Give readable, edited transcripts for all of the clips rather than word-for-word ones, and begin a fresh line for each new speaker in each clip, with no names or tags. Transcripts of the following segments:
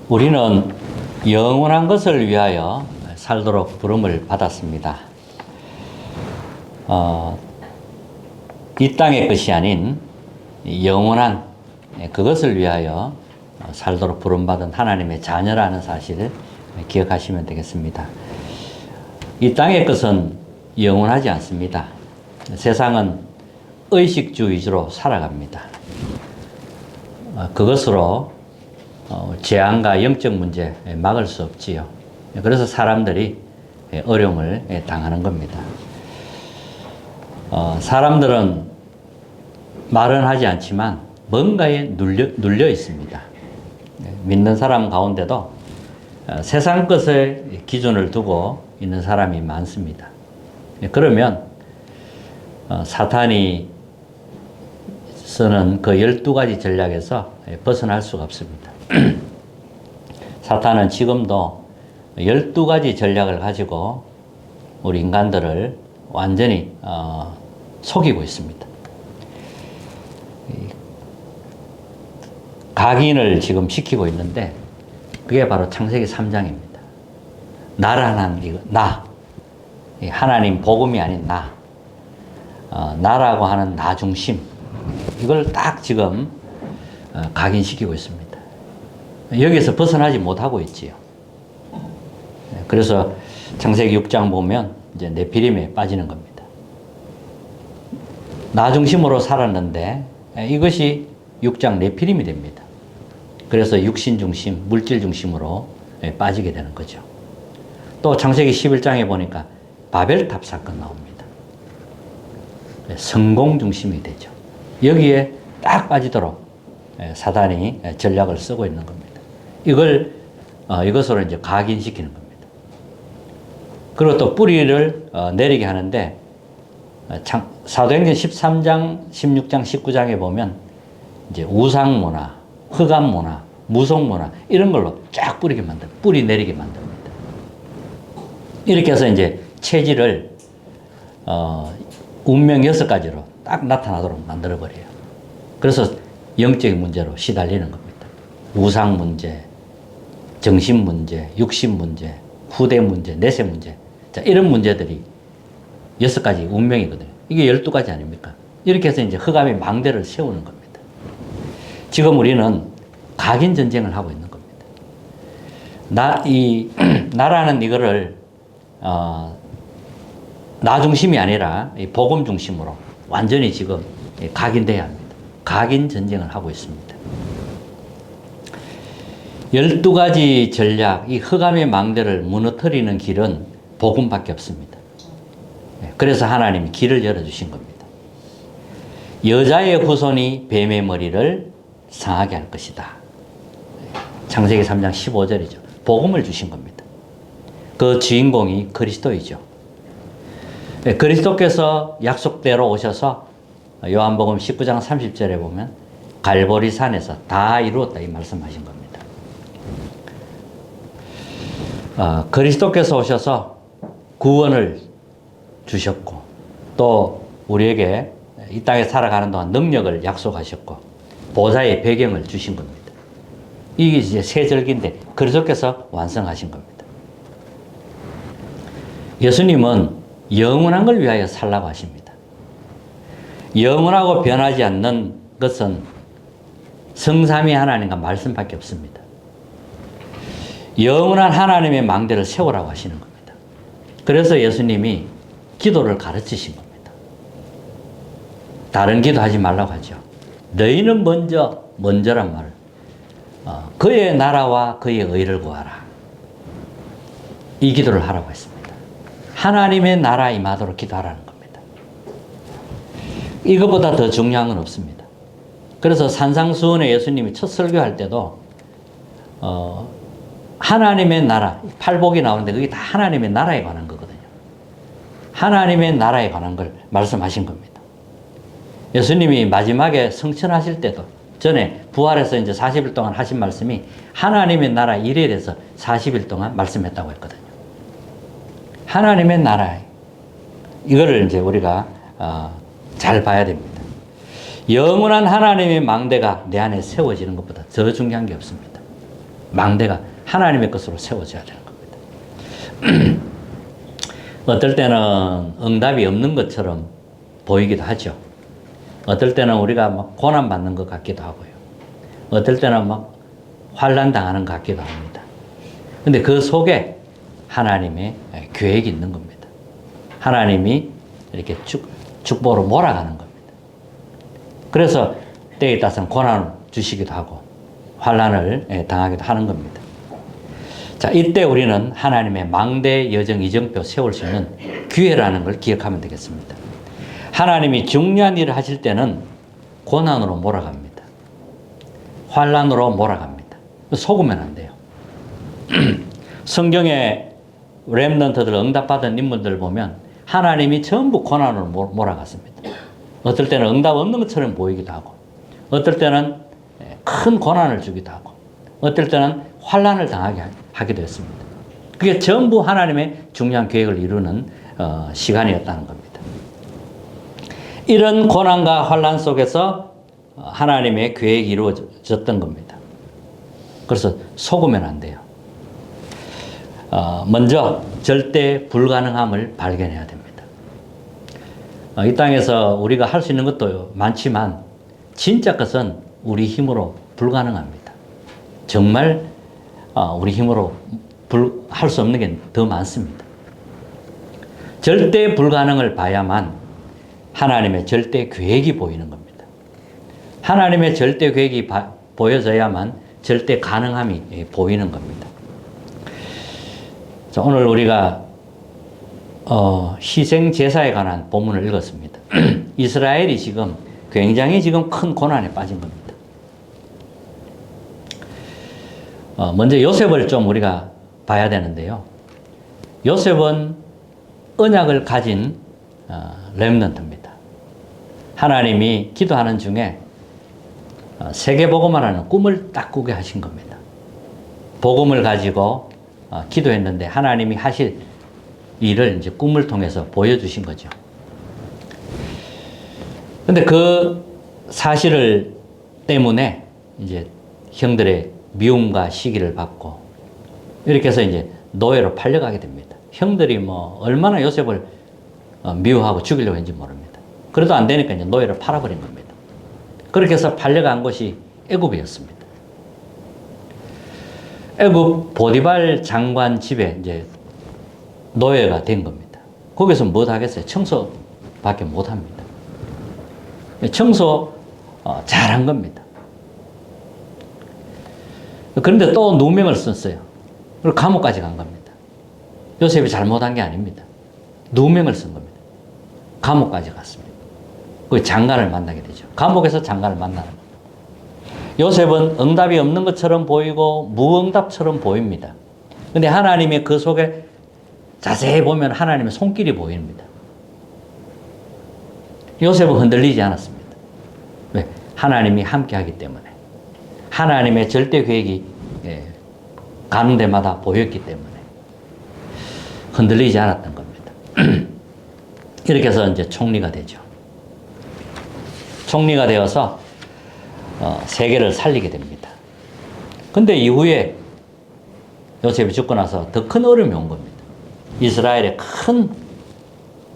우리는 영원한 것을 위하여 살도록 부름을 받았습니다. 이 땅의 것이 아닌 영원한 그것을 위하여 살도록 부름받은 하나님의 자녀라는 사실을 기억하시면 되겠습니다. 이 땅의 것은 영원하지 않습니다. 세상은 의식주 위주로 살아갑니다. 그것으로 재앙과 영적 문제 막을 수 없지요. 그래서 사람들이 어려움을 당하는 겁니다. 사람들은 말은 하지 않지만 뭔가에 눌려 있습니다. 믿는 사람 가운데도 세상 것에 기준을 두고 있는 사람이 많습니다. 그러면 사탄이 쓰는 그 12가지 전략에서 벗어날 수가 없습니다. 사탄은 지금도 12가지 전략을 가지고 우리 인간들을 완전히 속이고 있습니다. 각인을 지금 시키고 있는데 그게 바로 창세기 3장입니다. 나라는 이거, 나. 하나님 복음이 아닌 나. 나라고 하는 나 중심. 이걸 딱 지금 각인시키고 있습니다. 여기서 벗어나지 못하고 있지요. 그래서 창세기 6장 보면 이제 네피림에 빠지는 겁니다. 나 중심으로 살았는데 이것이 6장 네피림이 됩니다. 그래서 육신 중심, 물질 중심으로 빠지게 되는 거죠. 또 창세기 11장에 보니까 바벨탑 사건 나옵니다. 성공 중심이 되죠. 여기에 딱 빠지도록 사단이 전략을 쓰고 있는 겁니다. 이것으로 이제 각인시키는 겁니다. 그리고 또 뿌리를 내리게 하는데 사도행전 13장, 16장, 19장에 보면 이제 우상 문화, 흑암 문화, 무속 문화 이런 걸로 쫙 뿌리게 만듭니다. 뿌리 내리게 만듭니다. 이렇게 해서 이제 체질을 운명 6가지로 딱 나타나도록 만들어 버려요. 그래서 영적인 문제로 시달리는 겁니다. 우상 문제, 정신 문제, 육신 문제, 후대 문제, 내세 문제. 자, 이런 문제들이 6가지 운명이거든요. 이게 12가지 아닙니까? 이렇게 해서 이제 흑암의 망대를 세우는 겁니다. 지금 우리는 각인 전쟁을 하고 있는 겁니다. 나라는 이거를, 나 중심이 아니라 복음 중심으로 완전히 지금 각인돼야 합니다. 각인 전쟁을 하고 있습니다. 12가지 전략, 이 흑암의 망대를 무너뜨리는 길은 복음밖에 없습니다. 그래서 하나님이 길을 열어주신 겁니다. 여자의 후손이 뱀의 머리를 상하게 할 것이다. 창세기 3장 15절이죠. 복음을 주신 겁니다. 그 주인공이 그리스도이죠. 그리스도께서 약속대로 오셔서 요한복음 19장 30절에 보면 갈보리 산에서 다 이루었다 이 말씀하신 겁니다. 그리스도께서 오셔서 구원을 주셨고 또 우리에게 이 땅에 살아가는 동안 능력을 약속하셨고 보좌의 배경을 주신 겁니다. 이게 이제 세 절기인데 그리스도께서 완성하신 겁니다. 예수님은 영원한 걸 위하여 살라고 하십니다. 영원하고 변하지 않는 것은 성삼위 하나님과 말씀밖에 없습니다. 영원한 하나님의 망대를 세우라고 하시는 겁니다. 그래서 예수님이 기도를 가르치신 겁니다. 다른 기도 하지 말라고 하죠. 너희는 먼저란 말을 그의 나라와 그의 의를 구하라. 이 기도를 하라고 했습니다. 하나님의 나라 임하도록 기도하라는 겁니다. 이것보다 더 중요한 건 없습니다. 그래서 산상수훈에 예수님이 첫 설교할 때도 하나님의 나라, 팔복이 나오는데 그게 다 하나님의 나라에 관한 거거든요. 하나님의 나라에 관한 걸 말씀하신 겁니다. 예수님이 마지막에 성천하실 때도 전에 부활해서 이제 40일 동안 하신 말씀이 하나님의 나라 일에 대해서 40일 동안 말씀했다고 했거든요. 하나님의 나라. 이거를 이제 우리가 잘 봐야 됩니다. 영원한 하나님의 망대가 내 안에 세워지는 것보다 더 중요한 게 없습니다. 망대가 하나님의 것으로 세워져야 되는 겁니다. 어떨 때는 응답이 없는 것처럼 보이기도 하죠. 어떨 때는 우리가 막 고난받는 것 같기도 하고요. 어떨 때는 막 환난 당하는 것 같기도 합니다. 근데 그 속에 하나님의 계획이 있는 겁니다. 하나님이 이렇게 축복으로 몰아가는 겁니다. 그래서 때에 따라서는 고난을 주시기도 하고 환난을 당하기도 하는 겁니다. 자, 이때 우리는 하나님의 망대 여정 이정표 세울 수 있는 기회라는 걸 기억하면 되겠습니다. 하나님이 중요한 일을 하실 때는 고난으로 몰아갑니다. 환난으로 몰아갑니다. 속으면 안 돼요. 성경에 렘넌트들 응답받은 인물들 보면 하나님이 전부 고난으로 몰아갔습니다. 어떨 때는 응답 없는 것처럼 보이기도 하고 어떨 때는 큰 고난을 주기도 하고 어떨 때는 환난을 당하게 하기도 했습니다. 그게 전부 하나님의 중요한 계획을 이루는 시간이었다는 겁니다. 이런 고난과 환난 속에서 하나님의 계획이 이루어졌던 겁니다. 그래서 속으면 안 돼요. 먼저 절대 불가능함을 발견해야 됩니다. 이 땅에서 우리가 할 수 있는 것도 많지만 진짜 것은 우리 힘으로 불가능합니다. 정말 우리 힘으로 할 수 없는 게 더 많습니다. 절대 불가능을 봐야만 하나님의 절대 계획이 보이는 겁니다. 하나님의 절대 계획이 보여져야만 절대 가능함이 보이는 겁니다. 자, 오늘 우리가 희생 제사에 관한 본문을 읽었습니다. 이스라엘이 지금 굉장히 지금 큰 고난에 빠진 겁니다. 먼저 요셉을 좀 우리가 봐야 되는데요. 요셉은 언약을 가진 렘넌트입니다. 하나님이 기도하는 중에 세계복음화라는 꿈을 딱 꾸게 하신 겁니다. 복음을 가지고 기도했는데 하나님이 하실 일을 이제 꿈을 통해서 보여주신 거죠. 근데 그 사실을 때문에 이제 형들의 미움과 시기를 받고 이렇게 해서 이제 노예로 팔려가게 됩니다. 형들이 뭐 얼마나 요셉을 미워하고 죽이려고 했는지 모릅니다. 그래도 안 되니까 이제 노예를 팔아버린 겁니다. 그렇게 해서 팔려간 곳이 애굽이었습니다. 애굽 보디발 장관 집에 이제 노예가 된 겁니다. 거기서 뭐 하겠어요? 청소밖에 못 합니다. 청소 잘한 겁니다. 그런데 또 누명을 썼어요. 그리고 감옥까지 간 겁니다. 요셉이 잘못한 게 아닙니다. 누명을 쓴 겁니다. 감옥까지 갔습니다. 그 장관을 만나게 되죠. 감옥에서 장관을 만나는 겁니다. 요셉은 응답이 없는 것처럼 보이고 무응답처럼 보입니다. 근데 하나님의 그 속에 자세히 보면 하나님의 손길이 보입니다. 요셉은 흔들리지 않았습니다. 왜? 하나님이 함께 하기 때문에. 하나님의 절대 계획이 가는 데마다 보였기 때문에 흔들리지 않았던 겁니다. 이렇게 해서 이제 총리가 되죠. 총리가 되어서 세계를 살리게 됩니다. 근데 이후에 요셉이 죽고 나서 더 큰 어려움이 온 겁니다. 이스라엘에 큰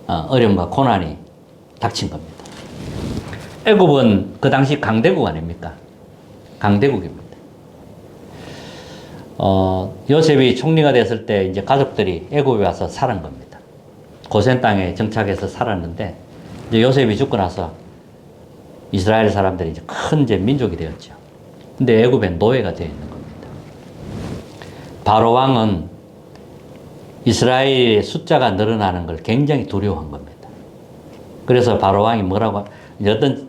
어려움과 고난이 닥친 겁니다. 애굽은 그 당시 강대국 아닙니까? 강대국입니다. 요셉이 총리가 됐을 때 이제 가족들이 애굽에 와서 살은 겁니다. 고센 땅에 정착해서 살았는데 이제 요셉이 죽고 나서 이스라엘 사람들이 이제 큰 이제 민족이 되었죠. 근데 애굽에 노예가 되어 있는 겁니다. 바로 왕은 이스라엘의 숫자가 늘어나는 걸 굉장히 두려워한 겁니다. 그래서 바로 왕이 뭐라고 어떤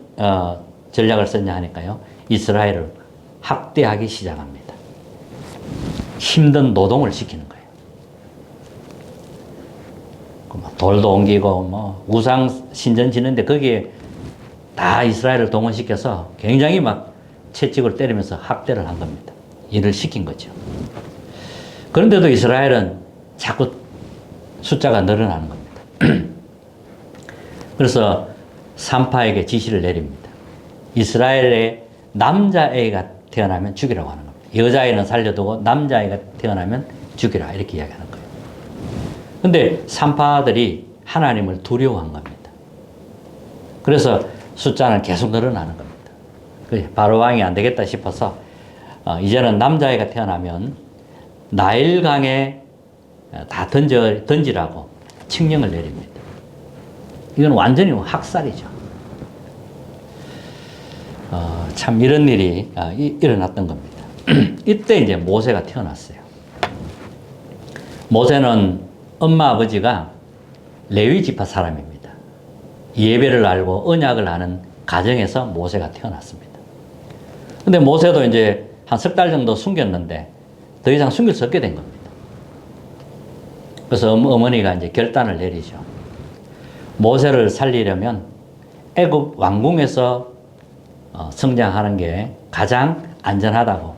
전략을 썼냐 하니까요. 이스라엘을 학대하기 시작합니다. 힘든 노동을 시키는 거예요. 돌도 옮기고 뭐 우상 신전 짓는데 거기에 다 이스라엘을 동원시켜서 굉장히 막 채찍을 때리면서 학대를 한 겁니다. 일을 시킨 거죠. 그런데도 이스라엘은 자꾸 숫자가 늘어나는 겁니다. 그래서 산파에게 지시를 내립니다. 이스라엘의 남자애가 태어나면 죽이라고 하는 겁니다. 여자아이는 살려두고 남자아이가 태어나면 죽이라. 이렇게 이야기하는 거예요. 근데 산파들이 하나님을 두려워한 겁니다. 그래서 숫자는 계속 늘어나는 겁니다. 바로 왕이 안 되겠다 싶어서 이제는 남자아이가 태어나면 나일강에 다 던지라고 칙령을 내립니다. 이건 완전히 학살이죠. 참 이런 일이 일어났던 겁니다. 이때 이제 모세가 태어났어요. 모세는 엄마 아버지가 레위 지파 사람입니다. 예배를 알고 언약을 아는 가정에서 모세가 태어났습니다. 근데 모세도 이제 한 석 달 정도 숨겼는데 더 이상 숨길 수 없게 된 겁니다. 그래서 어머니가 이제 결단을 내리죠. 모세를 살리려면 애굽 왕궁에서 성장하는 게 가장 안전하다고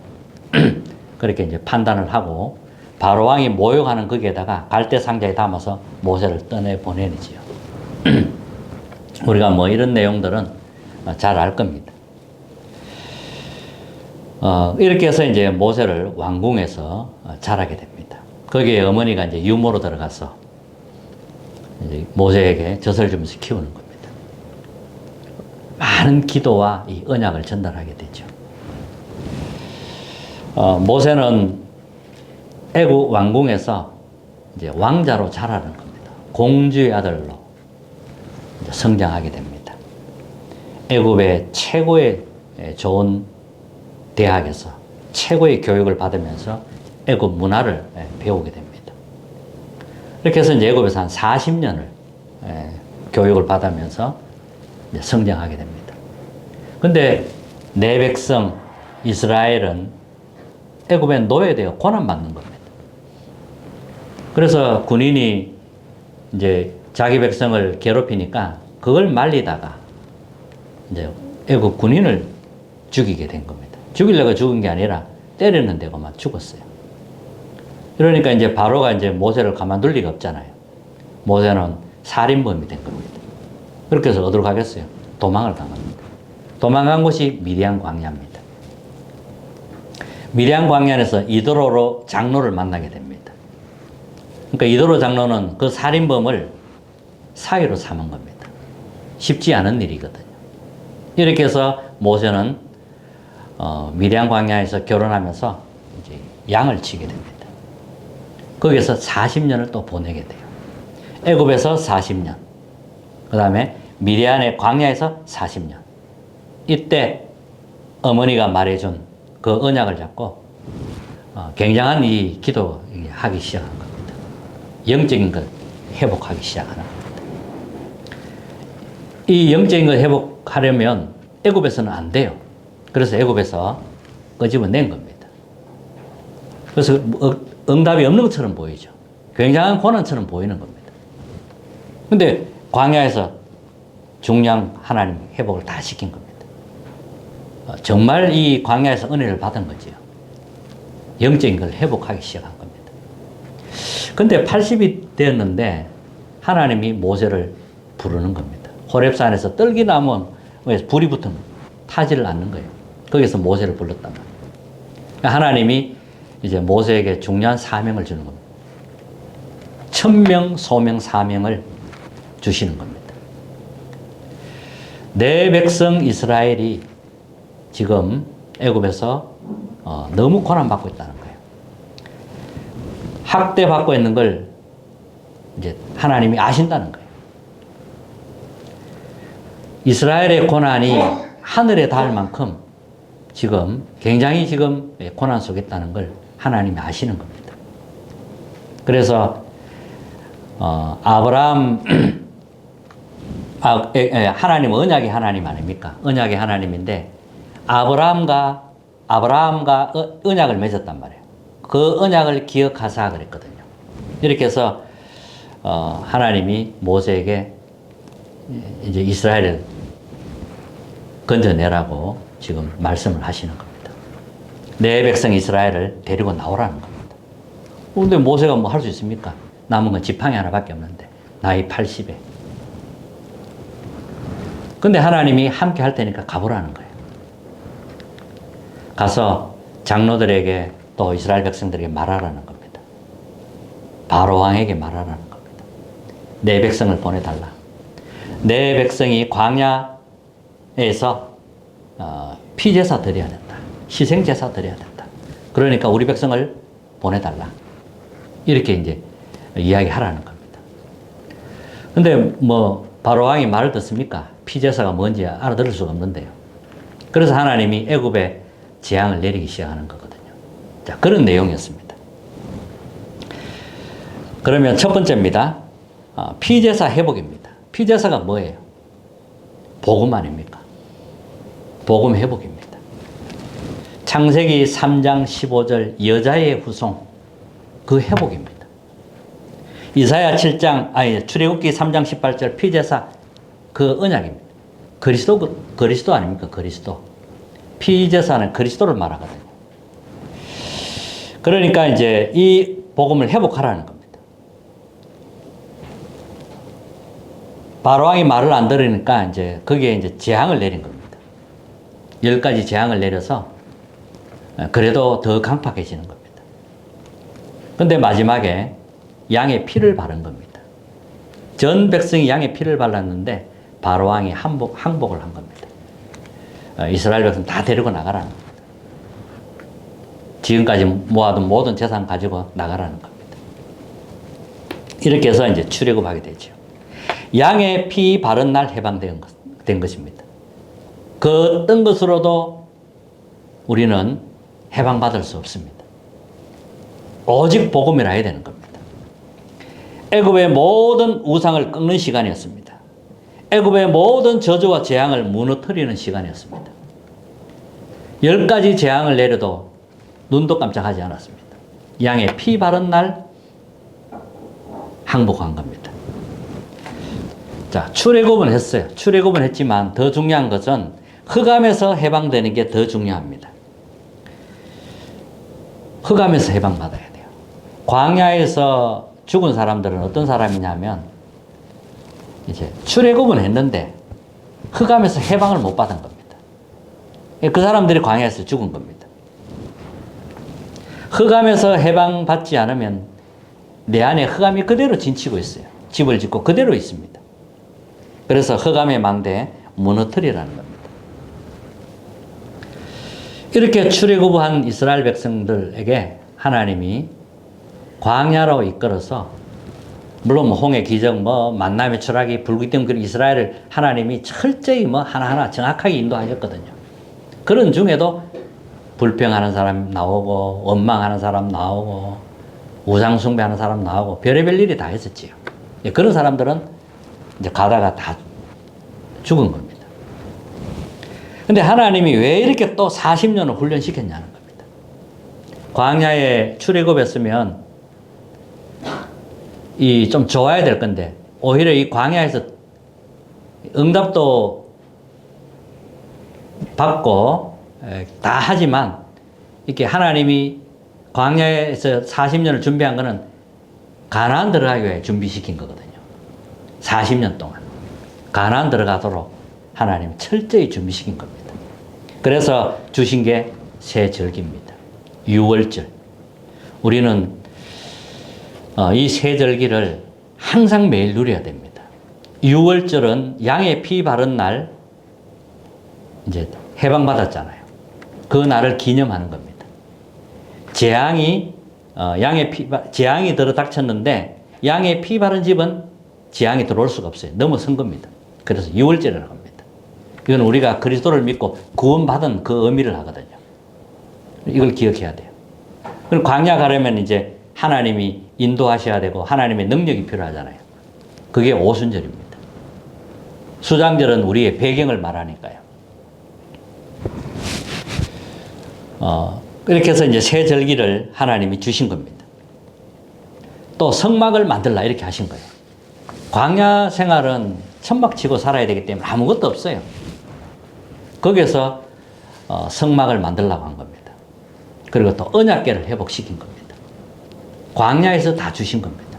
그렇게 이제 판단을 하고 바로 왕이 모욕하는 거기에다가 갈대 상자에 담아서 모세를 떠내 보내지요. 우리가 뭐 이런 내용들은 잘 알 겁니다. 이렇게 해서 이제 모세를 왕궁에서 자라게 됩니다. 거기에 어머니가 이제 유모로 들어가서 이제 모세에게 젖을 주면서 키우는 겁니다. 많은 기도와 이 언약을 전달하게 되죠. 모세는 애굽 왕궁에서 이제 왕자로 자라는 겁니다. 공주의 아들로 이제 성장하게 됩니다. 애굽의 최고의 좋은 대학에서 최고의 교육을 받으면서 애굽 문화를 배우게 됩니다. 이렇게 해서 이제 애굽에서 한 40년을 교육을 받으면서 이제 성장하게 됩니다. 근데 내 백성 이스라엘은 애굽에 노예되어 고난받는 겁니다. 그래서 군인이 이제 자기 백성을 괴롭히니까 그걸 말리다가 이제 애굽 군인을 죽이게 된 겁니다. 죽이려고 죽은 게 아니라 때리는 데고만 죽었어요. 그러니까 이제 바로가 이제 모세를 가만둘 리가 없잖아요. 모세는 살인범이 된 겁니다. 그렇게 해서 어디로 가겠어요? 도망을 당합니다. 도망간 곳이 미디안 광야입니다. 미디안 광야에서 이도로로 장로를 만나게 됩니다. 그러니까 이도로 장로는 그 살인범을 사위로 삼은 겁니다. 쉽지 않은 일이거든요. 이렇게 해서 모세는 미디안 광야에서 결혼하면서 이제 양을 치게 됩니다. 거기에서 40년을 또 보내게 돼요. 애굽에서 40년, 그 다음에 미디안의 광야에서 40년. 이때 어머니가 말해준 그 언약을 잡고 굉장한 이 기도 하기 시작한 겁니다. 영적인 걸 회복하기 시작하는 겁니다. 이 영적인 걸 회복하려면 애굽에서는 안 돼요. 그래서 애굽에서 끄집어낸 겁니다. 그래서 응답이 없는 것처럼 보이죠. 굉장한 고난처럼 보이는 겁니다. 근데 광야에서 중량 하나님 회복을 다 시킨 겁니다. 정말 이 광야에서 은혜를 받은 거지요. 영적인 걸 회복하기 시작한 겁니다. 근데 80이 되었는데 하나님이 모세를 부르는 겁니다. 호렙산에서 떨기나무 불이 붙으면 타지를 않는 거예요. 거기서 모세를 불렀단 말이에요. 하나님이 이제 모세에게 중요한 사명을 주는 겁니다. 1000명, 소명, 사명을 주시는 겁니다. 내 백성 이스라엘이 지금 애굽에서 너무 고난받고 있다는 거예요. 학대받고 있는 걸 이제 하나님이 아신다는 거예요. 이스라엘의 고난이 하늘에 닿을 만큼 지금 굉장히 지금 고난 속에 있다는 걸 하나님이 아시는 겁니다. 그래서 아브라함 하나님은 언약의 하나님 아닙니까? 언약의 하나님인데 아브라함과 언약을 맺었단 말이에요. 그 언약을 기억하사 그랬거든요. 이렇게 해서 하나님이 모세에게 이제 이스라엘을 건져내라고 지금 말씀을 하시는 겁니다. 내 백성 이스라엘을 데리고 나오라는 겁니다. 근데 모세가 뭐 할 수 있습니까? 남은 건 지팡이 하나밖에 없는데 나이 80에. 근데 하나님이 함께 할 테니까 가보라는 거예요. 가서 장로들에게 또 이스라엘 백성들에게 말하라는 겁니다. 바로 왕에게 말하라는 겁니다. 내 백성을 보내달라. 내 백성이 광야에서 피제사 드려야 된다. 희생제사 드려야 된다. 그러니까 우리 백성을 보내달라. 이렇게 이제 이야기하라는 겁니다. 근데 뭐 바로 왕이 말을 듣습니까? 피제사가 뭔지 알아들을 수가 없는데요. 그래서 하나님이 애굽에 재앙을 내리기 시작하는 거거든요. 자, 그런 내용이었습니다. 그러면 첫 번째입니다. 피제사 회복입니다. 피제사가 뭐예요? 복음 아닙니까? 복음 회복입니다. 창세기 3장 15절 여자의 후손, 그 회복입니다. 이사야 7장, 출애굽기 3장 18절 피제사, 그 언약입니다. 그리스도 아닙니까? 그리스도. 피제사는 그리스도를 말하거든요. 그러니까 이제 이 복음을 회복하라는 겁니다. 바로왕이 말을 안 들으니까 이제 거기에 이제 재앙을 내린 겁니다. 10가지 재앙을 내려서 그래도 더 강팍해지는 겁니다. 근데 마지막에 양의 피를 바른 겁니다. 전 백성이 양의 피를 발랐는데 바로왕이 항복을 한 겁니다. 이스라엘 백성 다 데리고 나가라는 겁니다. 지금까지 모아둔 모든 재산 가지고 나가라는 겁니다. 이렇게 해서 이제 출애굽하게 되죠. 양의 피 바른 날 해방된 것입니다. 그 어떤 것으로도 우리는 해방받을 수 없습니다. 오직 복음이라 해야 되는 겁니다. 애굽의 모든 우상을 꺾는 시간이었습니다. 애굽의 모든 저주와 재앙을 무너뜨리는 시간이었습니다. 10가지 재앙을 내려도 눈도 깜짝하지 않았습니다. 양의 피 바른 날 항복한 겁니다. 자, 출애굽은 했어요. 출애굽은 했지만 더 중요한 것은 흑암에서 해방되는 게 더 중요합니다. 흑암에서 해방받아야 돼요. 광야에서 죽은 사람들은 어떤 사람이냐면 이제 출애굽은 했는데 흑암에서 해방을 못 받은 겁니다. 그 사람들이 광야에서 죽은 겁니다. 흑암에서 해방받지 않으면 내 안에 흑암이 그대로 진치고 있어요. 집을 짓고 그대로 있습니다. 그래서 흑암의 망대 무너뜨리라는 겁니다. 이렇게 출애굽한 이스라엘 백성들에게 하나님이 광야로 이끌어서 물론 뭐 홍해 기적, 뭐 만남의 추락이 불기둥 그런 이스라엘을 하나님이 철저히 뭐 하나하나 정확하게 인도하셨거든요. 그런 중에도 불평하는 사람 나오고 원망하는 사람 나오고 우상 숭배하는 사람 나오고 별의별 일이 다 있었지요. 그런 사람들은 이제 가다가 다 죽은 겁니다. 근데 하나님이 왜 이렇게 또 40년을 훈련시켰냐는 겁니다. 광야에 출애굽했으면 이 좀 좋아야 될 건데 오히려 이 광야에서 응답도 받고 다 하지만 이렇게 하나님이 광야에서 40년을 준비한 거는 가나안 들어가기 위해 준비시킨 거거든요. 40년 동안 가나안 들어가도록 하나님 철저히 준비시킨 겁니다. 그래서 주신 게 새 절기입니다. 유월절. 우리는 이 새 절기를 항상 매일 누려야 됩니다. 유월절은 양의 피 바른 날 이제 해방받았잖아요. 그 날을 기념하는 겁니다. 재앙이 재앙이 들어닥쳤는데 양의 피 바른 집은 재앙이 들어올 수가 없어요. 넘어선 겁니다. 그래서 유월절이라고 합니다. 이건 우리가 그리스도를 믿고 구원받은 그 의미를 하거든요. 이걸 기억해야 돼요. 그럼 광야 가려면 이제 하나님이 인도하셔야 되고 하나님의 능력이 필요하잖아요. 그게 오순절입니다. 수장절은 우리의 배경을 말하니까요. 이렇게 해서 이제 새 절기를 하나님이 주신 겁니다. 또 성막을 만들라 이렇게 하신 거예요. 광야 생활은 천막 치고 살아야 되기 때문에 아무것도 없어요. 거기서 성막을 만들라고 한 겁니다. 그리고 또 언약궤를 회복시킨 겁니다. 광야에서 다 주신 겁니다.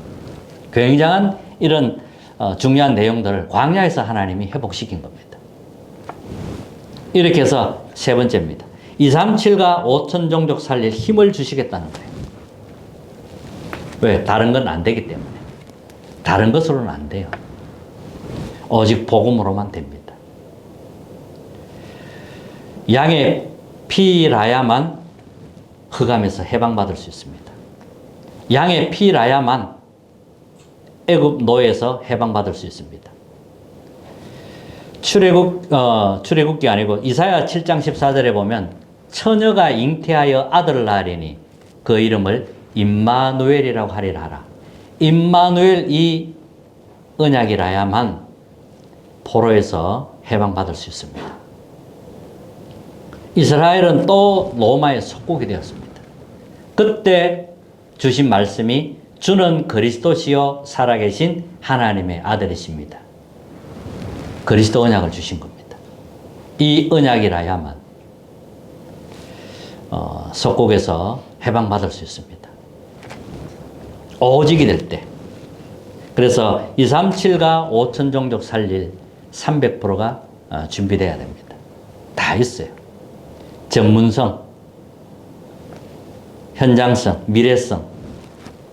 굉장한 이런 중요한 내용들을 광야에서 하나님이 회복시킨 겁니다. 이렇게 해서 세 번째입니다. 237과 5천 종족 살릴 힘을 주시겠다는 거예요. 왜? 다른 건 안 되기 때문에. 다른 것으로는 안 돼요. 오직 복음으로만 됩니다. 양의 피라야만 흑암에서 해방받을 수 있습니다. 양의 피라야만 애굽 노예에서 해방받을 수 있습니다. 출애굽기 아니고 이사야 7장 14절에 보면 처녀가 잉태하여 아들을 낳으리니 그 이름을 임마누엘이라고 하리라 하라. 임마누엘 이 언약이라야만 포로에서 해방받을 수 있습니다. 이스라엘은 또 로마의 속국이 되었습니다. 그때 주신 말씀이 주는 그리스도시요 살아계신 하나님의 아들이십니다. 그리스도 언약을 주신 겁니다. 이 언약이라야만 속국에서 해방받을 수 있습니다. 오직이 될 때. 그래서 237과 5천 종족 살릴 300%가 준비되어야 됩니다. 다 있어요. 전문성, 현장성, 미래성,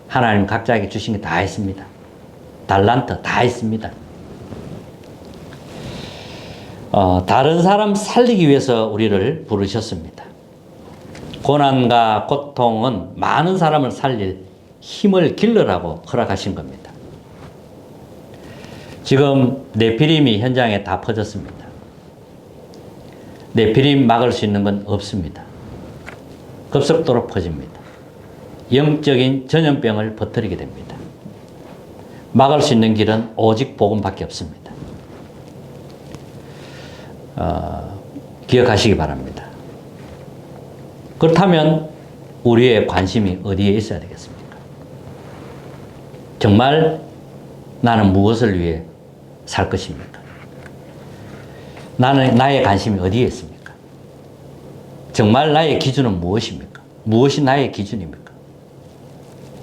하나님 각자에게 주신 게 다 있습니다. 달란트 다 있습니다. 다른 사람 살리기 위해서 우리를 부르셨습니다. 고난과 고통은 많은 사람을 살릴 힘을 길러라고 허락하신 겁니다. 지금 네피림이 현장에 다 퍼졌습니다. 네피림 막을 수 있는 건 없습니다. 급속도로 퍼집니다. 영적인 전염병을 퍼뜨리게 됩니다. 막을 수 있는 길은 오직 복음밖에 없습니다. 기억하시기 바랍니다. 그렇다면 우리의 관심이 어디에 있어야 되겠습니까? 정말 나는 무엇을 위해 살 것입니까? 나의 관심이 어디에 있습니까? 정말 나의 기준은 무엇입니까? 무엇이 나의 기준입니까?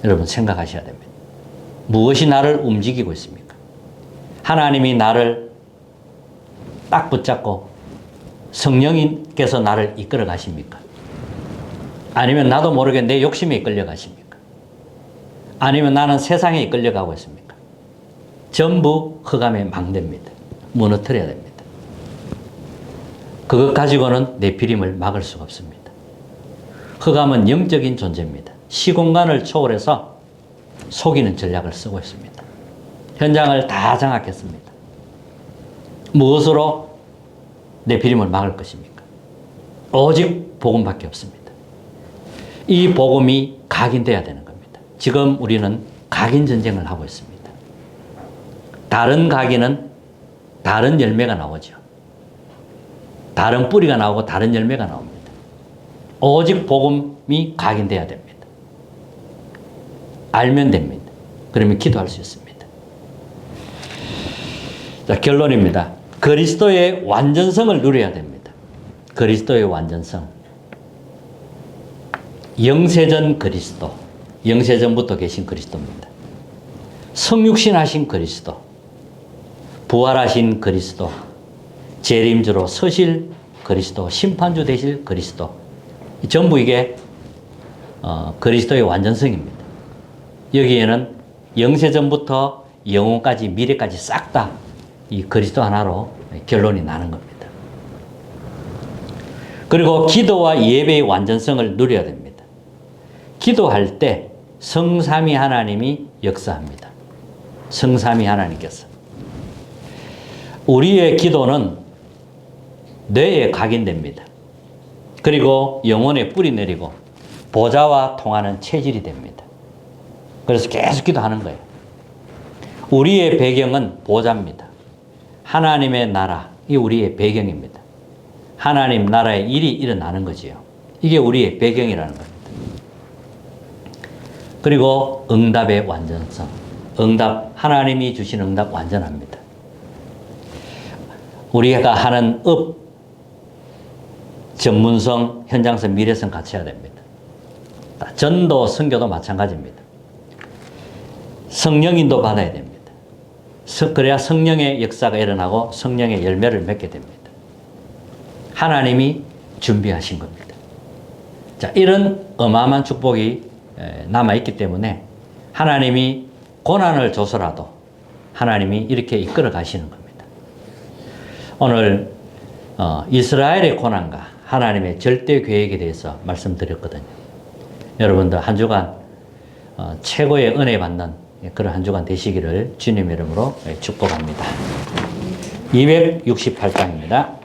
여러분 생각하셔야 됩니다. 무엇이 나를 움직이고 있습니까? 하나님이 나를 딱 붙잡고 성령님께서 나를 이끌어 가십니까? 아니면 나도 모르게 내 욕심에 이끌려 가십니까? 아니면 나는 세상에 이끌려 가고 있습니까? 전부 흑암의 망대입니다. 무너뜨려야 됩니다. 그것 가지고는 네피림을 막을 수가 없습니다. 흑암은 영적인 존재입니다. 시공간을 초월해서 속이는 전략을 쓰고 있습니다. 현장을 다 장악했습니다. 무엇으로 네피림을 막을 것입니까? 오직 복음밖에 없습니다. 이 복음이 각인돼야 되는 겁니다. 지금 우리는 각인 전쟁을 하고 있습니다. 다른 각인은 다른 열매가 나오죠. 다른 뿌리가 나오고 다른 열매가 나옵니다. 오직 복음이 각인돼야 됩니다. 알면 됩니다. 그러면 기도할 수 있습니다. 자, 결론입니다. 그리스도의 완전성을 누려야 됩니다. 그리스도의 완전성. 영세전 그리스도. 영세전부터 계신 그리스도입니다. 성육신하신 그리스도. 부활하신 그리스도. 재림주로 서실 그리스도. 심판주 되실 그리스도. 전부 이게 그리스도의 완전성입니다. 여기에는 영세전부터 영혼까지 미래까지 싹 다 이 그리스도 하나로 결론이 나는 겁니다. 그리고 기도와 예배의 완전성을 누려야 됩니다. 기도할 때 성삼위 하나님이 역사합니다. 성삼위 하나님께서. 우리의 기도는 뇌에 각인됩니다. 그리고 영혼에 뿌리 내리고 보좌와 통하는 체질이 됩니다. 그래서 계속 기도하는 거예요. 우리의 배경은 보좌입니다. 하나님의 나라, 이게 우리의 배경입니다. 하나님 나라의 일이 일어나는 거지요. 이게 우리의 배경이라는 겁니다. 그리고 응답의 완전성. 응답, 하나님이 주신 응답 완전합니다. 우리가 하는 업, 전문성, 현장성, 미래성 갖춰야 됩니다. 전도, 선교도 마찬가지입니다. 성령인도 받아야 됩니다. 그래야 성령의 역사가 일어나고 성령의 열매를 맺게 됩니다. 하나님이 준비하신 겁니다. 자, 이런 어마어마한 축복이 남아있기 때문에 하나님이 고난을 줘서라도 하나님이 이렇게 이끌어 가시는 겁니다. 오늘 이스라엘의 고난과 하나님의 절대 계획에 대해서 말씀드렸거든요. 여러분들 한 주간 최고의 은혜 받는 그런 한 주간 되시기를 주님의 이름으로 축복합니다. 268장입니다.